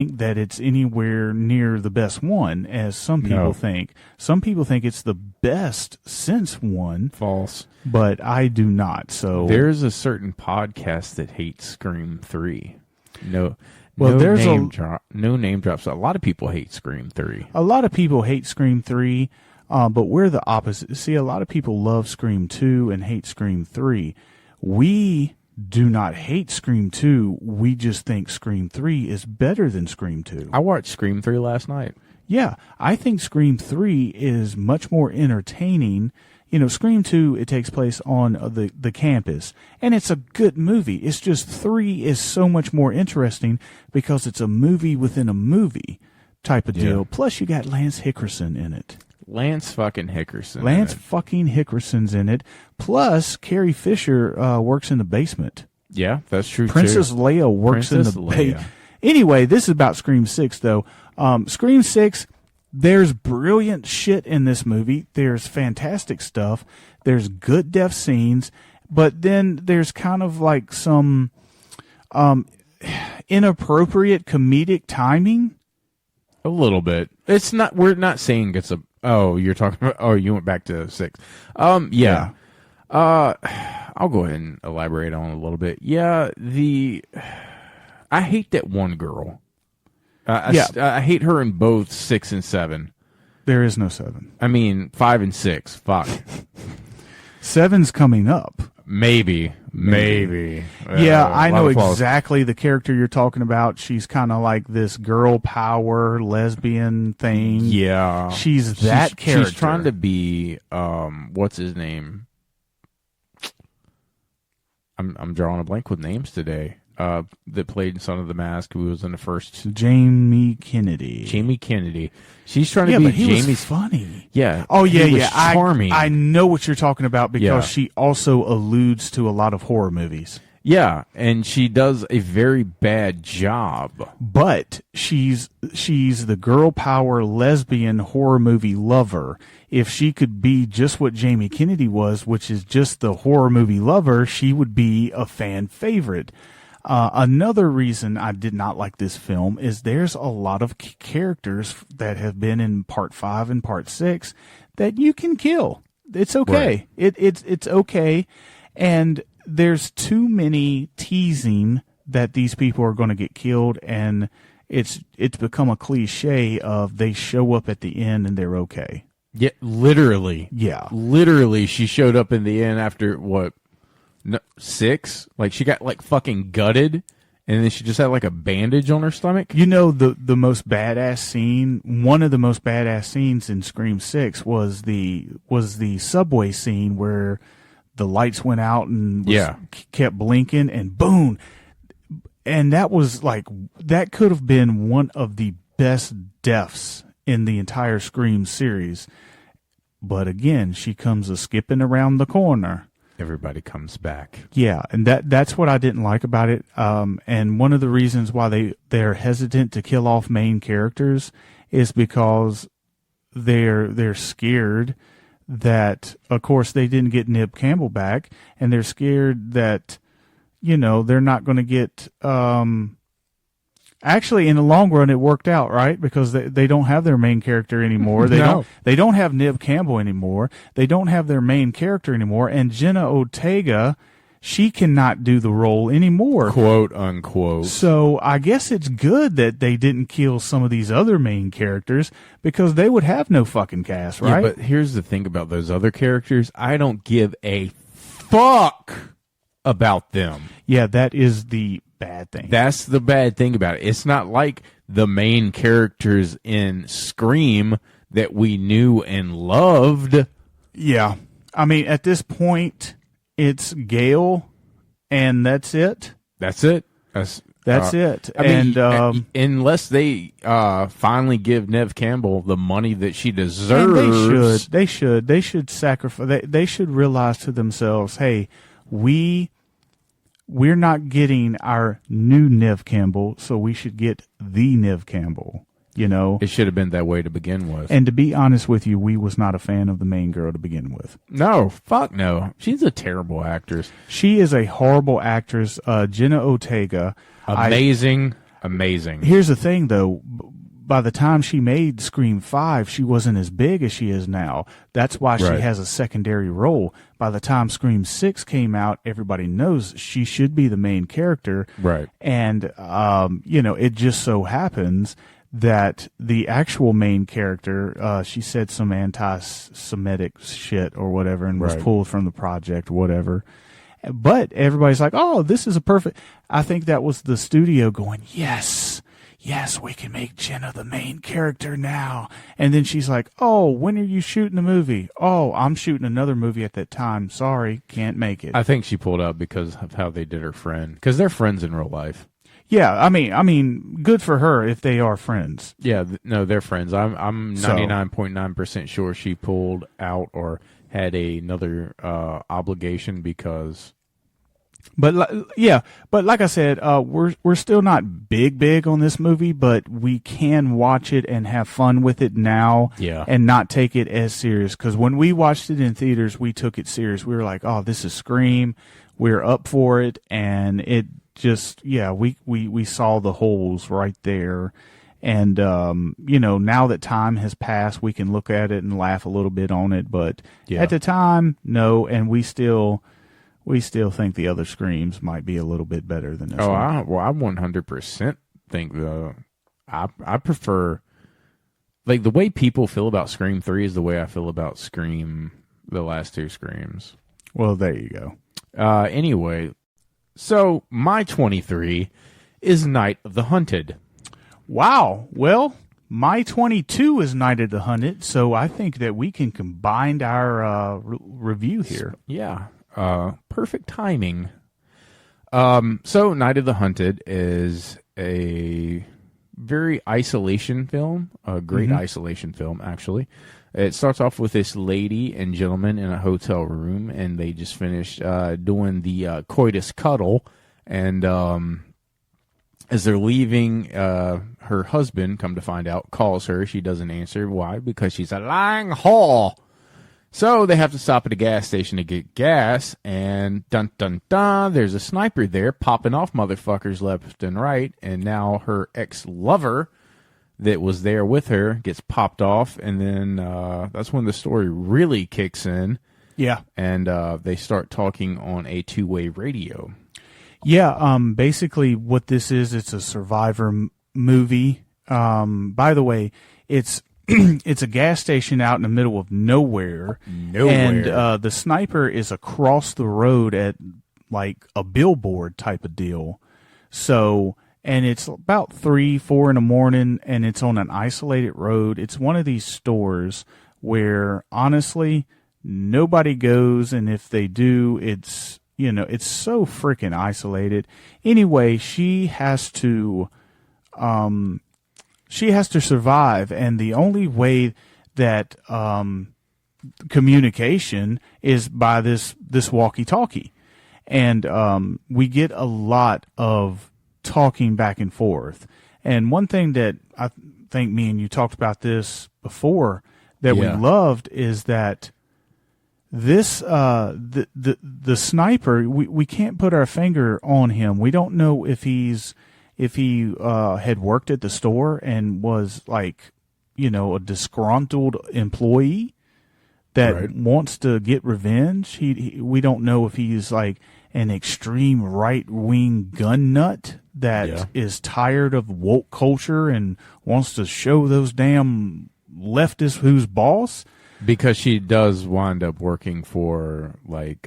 that it's anywhere near the best one, as some people think. Some people think it's the best since one. False. But I do not. So there's a certain podcast that hates Scream 3. No name drops. A lot of people hate Scream 3. A lot of people hate Scream 3, but we're the opposite. See, a lot of people love Scream 2 and hate Scream 3. We do not hate Scream 2. We just think Scream 3 is better than Scream 2. I watched Scream 3 last night. Yeah, I think Scream 3 is much more entertaining. You know, Scream 2, it takes place on the campus, and it's a good movie. It's just 3 is so much more interesting because it's a movie within a movie type of deal. Plus, you got Lance Hickerson in it. Lance fucking Hickerson. Lance fucking Hickerson's in it. Plus, Carrie Fisher works in the basement. Yeah, that's true, Princess Leia works in the basement. Anyway, this is about Scream 6, though. Scream 6, there's brilliant shit in this movie. There's fantastic stuff. There's good death scenes. But then there's kind of like some inappropriate comedic timing. A little bit. It's not. We're not saying it's a. Oh, you're talking about. Oh, you went back to 6. Yeah. I'll go ahead and elaborate on it a little bit. Yeah. I hate that one girl. I hate her in both 6 and 7. There is no 7. I mean, 5 and 6. Fuck. 7's coming up. Maybe. Yeah, I know exactly the character you're talking about. She's kind of like this girl power lesbian thing. Yeah. She's character. She's trying to be, what's his name? I'm drawing a blank with names today. That played Son of the Mask, who was in the first. Jamie Kennedy. She's trying to be but he Jamie's. Was funny. Yeah. Oh yeah, he was yeah. Charming. I know what you're talking about because she also alludes to a lot of horror movies. Yeah, and she does a very bad job. But she's the girl power lesbian horror movie lover. If she could be just what Jamie Kennedy was, which is just the horror movie lover, she would be a fan favorite. Another reason I did not like this film is there's a lot of characters that have been in part 5 and part 6 that you can kill. It's okay. Right. It's okay. And there's too many teasing that these people are going to get killed, and it's become a cliche of they show up at the end and they're okay. Yeah, literally. Yeah. Literally, she showed up in the end after, what, 6? Like, she got, like, fucking gutted, and then she just had, like, a bandage on her stomach. You know, the most badass scene, one of the most badass scenes in Scream 6 was the subway scene where the lights went out and kept blinking, and boom. And that was, like, that could have been one of the best deaths in the entire Scream series. But again, she comes skipping around the corner. Everybody comes back. Yeah, and that's what I didn't like about it. And one of the reasons why they're hesitant to kill off main characters is because they're scared that, of course, they didn't get Neve Campbell back, and they're scared that, you know, they're not going to get. Actually, in the long run, it worked out, right? Because they don't have their main character anymore. They don't have Neve Campbell anymore. They don't have their main character anymore. And Jenna Ortega, she cannot do the role anymore. Quote, unquote. So I guess it's good that they didn't kill some of these other main characters because they would have no fucking cast, right? Yeah, but here's the thing about those other characters. I don't give a fuck about them. Yeah, that is the bad thing. That's the bad thing about it. It's not like the main characters in Scream that we knew and loved. Yeah. I mean, at this point, it's Gale, and that's it. That's it. That's it. I mean, unless they finally give Neve Campbell the money that she deserves. They should sacrifice. They should realize to themselves, hey, we're not getting our new Neve Campbell, so we should get the Neve Campbell. You know, it should have been that way to begin with. And to be honest with you, we was not a fan of the main girl to begin with. No, fuck no. She's a terrible actress. She is a horrible actress. Jenna Ortega, amazing. amazing. Here's the thing, though. By the time she made Scream 5, she wasn't as big as she is now. That's why she has a secondary role. By the time Scream 6 came out, everybody knows she should be the main character. Right. And, it just so happens that the actual main character, she said some anti-Semitic shit or whatever and was pulled from the project or whatever. But everybody's like, oh, this is a perfect... I think that was the studio going, yes, we can make Jenna the main character now. And then she's like, oh, when are you shooting the movie? Oh, I'm shooting another movie at that time. Sorry, can't make it. I think she pulled out because of how they did her friend. Because they're friends in real life. Yeah, I mean, good for her if they are friends. Yeah, no, they're friends. I'm 99.9% sure she pulled out or had another obligation because... But like I said, we're still not big on this movie, but we can watch it and have fun with it now, and not take it as serious. Because when we watched it in theaters, we took it serious. We were like, "Oh, this is Scream. We're up for it," and it just we saw the holes right there. And now that time has passed, we can look at it and laugh a little bit on it. But at the time, no, and we still think the other Screams might be a little bit better than this one. I 100% think I prefer, like, the way people feel about Scream 3 is the way I feel about Scream, the last two Screams. Well, there you go. Anyway, so my 23 is Night of the Hunted. Wow. Well, my 22 is Night of the Hunted, so I think that we can combine our review here. Yeah. Perfect timing. So Night of the Hunted is a very isolation film, a great isolation film, actually. It starts off with this lady and gentleman in a hotel room, and they just finished doing the coitus cuddle, and as they're leaving, her husband, come to find out, calls her. She doesn't answer. Why? Because she's a lying whore. So they have to stop at a gas station to get gas, and dun dun dun, there's a sniper there popping off motherfuckers left and right, and now her ex-lover that was there with her gets popped off, and then that's when the story really kicks in. Yeah. And they start talking on a two-way radio. Yeah, basically what this is, it's a survivor movie. By the way, it's a gas station out in the middle of nowhere. And the sniper is across the road at like a billboard type of deal. So, and it's about 3-4 in the morning, and it's on an isolated road. It's one of these stores where honestly nobody goes, and if they do, it's so freaking isolated. Anyway, she has to survive, and the only way that communication is by this walkie-talkie. And we get a lot of talking back and forth. And one thing that I think me and you talked about this before that we loved is that this the sniper, we can't put our finger on him. We don't know if he had worked at the store and was like, a disgruntled employee that wants to get revenge. We don't know if he's like an extreme right-wing gun nut that is tired of woke culture and wants to show those damn leftists who's boss. Because she does wind up working for like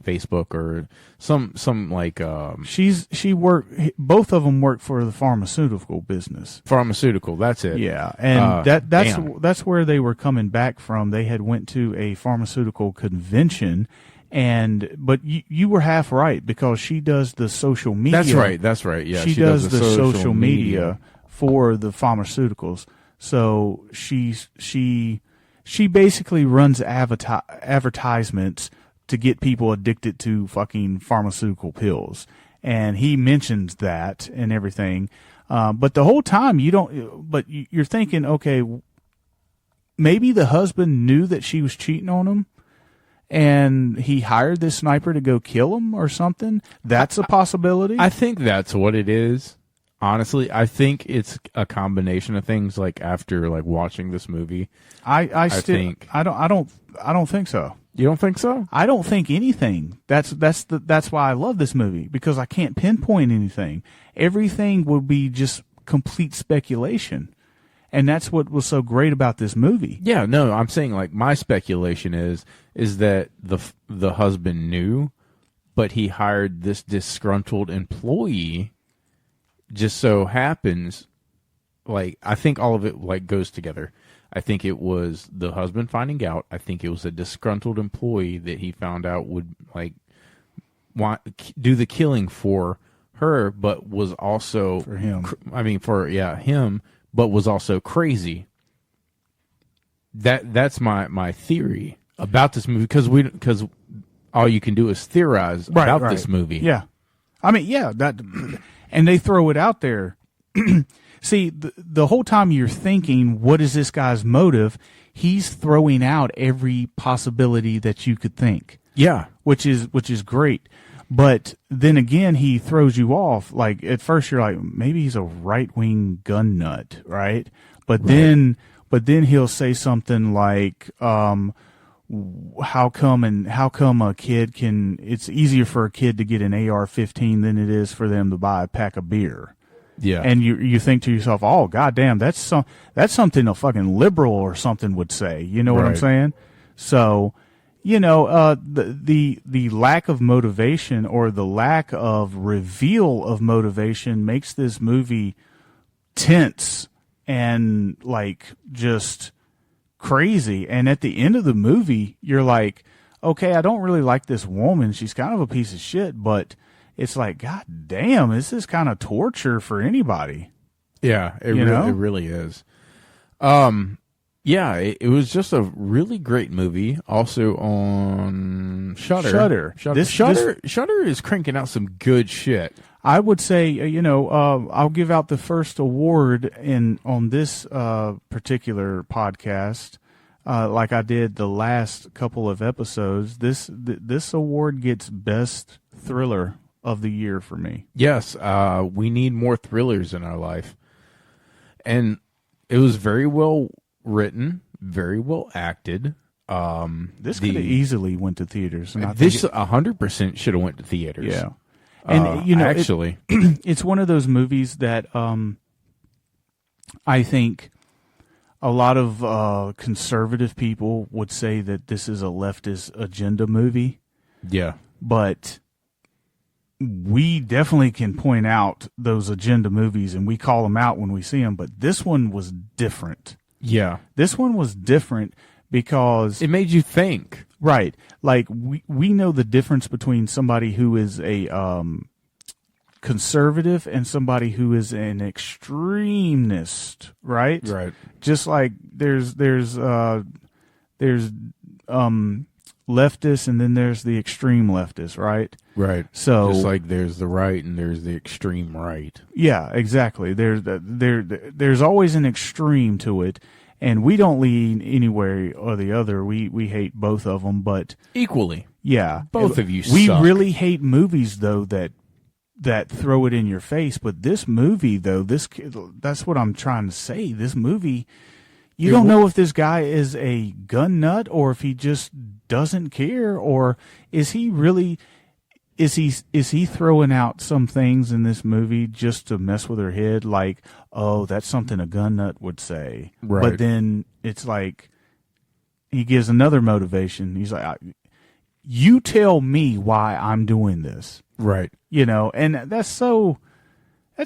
Facebook or some both of them work for the pharmaceutical business. Pharmaceutical, that's it. Yeah, and that's where they were coming back from. They had went to a pharmaceutical convention, but you were half right, because she does the social media. That's right. Yeah, she does the social media for the pharmaceuticals. So she basically runs advertisements to get people addicted to fucking pharmaceutical pills. And he mentions that and everything. But the whole time you're thinking, okay, maybe the husband knew that she was cheating on him and he hired this sniper to go kill him or something. That's a possibility. I think that's what it is. Honestly, I think it's a combination of things. Like after like watching this movie, I still think I don't think so. you don't think so? I don't think anything. That's why I love this movie, because I can't pinpoint anything. Everything would be just complete speculation. And that's what was so great about this movie. Yeah, no, I'm saying like my speculation is that the husband knew, but he hired this disgruntled employee. Just so happens, like I think all of it like goes together. I think it was the husband finding out. I think it was a disgruntled employee that he found out would like do the killing for her, but was also For him. Him, but was also crazy. That's my theory about this movie, because all you can do is theorize about this movie. Yeah, I mean, yeah, and they throw it out there. See, the whole time you're thinking, what is this guy's motive? He's throwing out every possibility that you could think. Yeah, which is great. But then again, he throws you off. Like at first, you're like, maybe he's a right-wing gun nut, right? But then he'll say something like, how come a kid it's easier for a kid to get an AR-15 than it is for them to buy a pack of beer. Yeah. And you think to yourself, oh, goddamn, that's something a fucking liberal or something would say. You know what I'm saying? So, the lack of motivation, or the lack of reveal of motivation, makes this movie tense and like just crazy. And at the end of the movie, you're like, okay, I don't really like this woman. She's kind of a piece of shit, but it's like, God damn, this is kind of torture for anybody. Yeah, it really is. Yeah, it was just a really great movie. Also on Shudder. Shudder is cranking out some good shit. I would say, I'll give out the first award on this particular podcast, like I did the last couple of episodes. This award gets best thriller of the year for me. Yes, we need more thrillers in our life, and it was very well written, very well acted. This could have easily went to theaters. And this 100% should have went to theaters. Yeah, and actually, it's one of those movies that I think a lot of conservative people would say that this is a leftist agenda movie. Yeah, but we definitely can point out those agenda movies, and we call them out when we see them. But this one was different. Yeah. This one was different because it made you think. Right. Like we know the difference between somebody who is a conservative and somebody who is an extremist, right? Right. Just like there's leftists, and then there's the extreme leftists, right? Right. So just like there's the right and there's the extreme right. Yeah, exactly. There's always an extreme to it, and we don't lean anywhere or the other. We hate both of them, but equally. Yeah, both of you. We suck. really hate movies though that throw it in your face. But this movie though, that's what I'm trying to say. This movie, you don't know if this guy is a gun nut or if he just doesn't care, or is he really? Is he throwing out some things in this movie just to mess with her head? Like, oh, that's something a gun nut would say. Right. But then it's like he gives another motivation. He's like, you tell me why I'm doing this. Right. And that's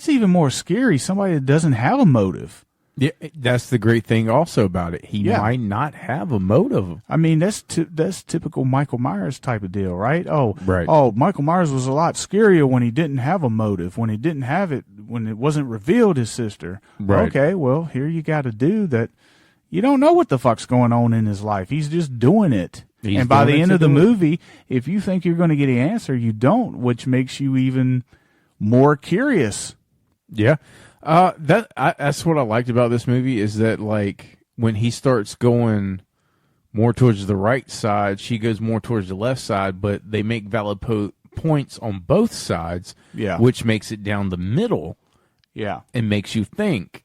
even more scary. Somebody that doesn't have a motive. Yeah, that's the great thing also about it. He might not have a motive. I mean, that's typical Michael Myers type of deal, right? Oh, right. Oh, Michael Myers was a lot scarier when he didn't have a motive, when he didn't have it, when it wasn't revealed his sister. Right. Okay, well, here you got a dude that you don't know what the fuck's going on in his life. He's just doing it. And by the end of the movie, if you think you're going to get an answer, you don't, which makes you even more curious. Yeah. That's what I liked about this movie, is that like when he starts going more towards the right side, she goes more towards the left side, but they make valid points on both sides, yeah, which makes it down the middle. Yeah. and makes you think.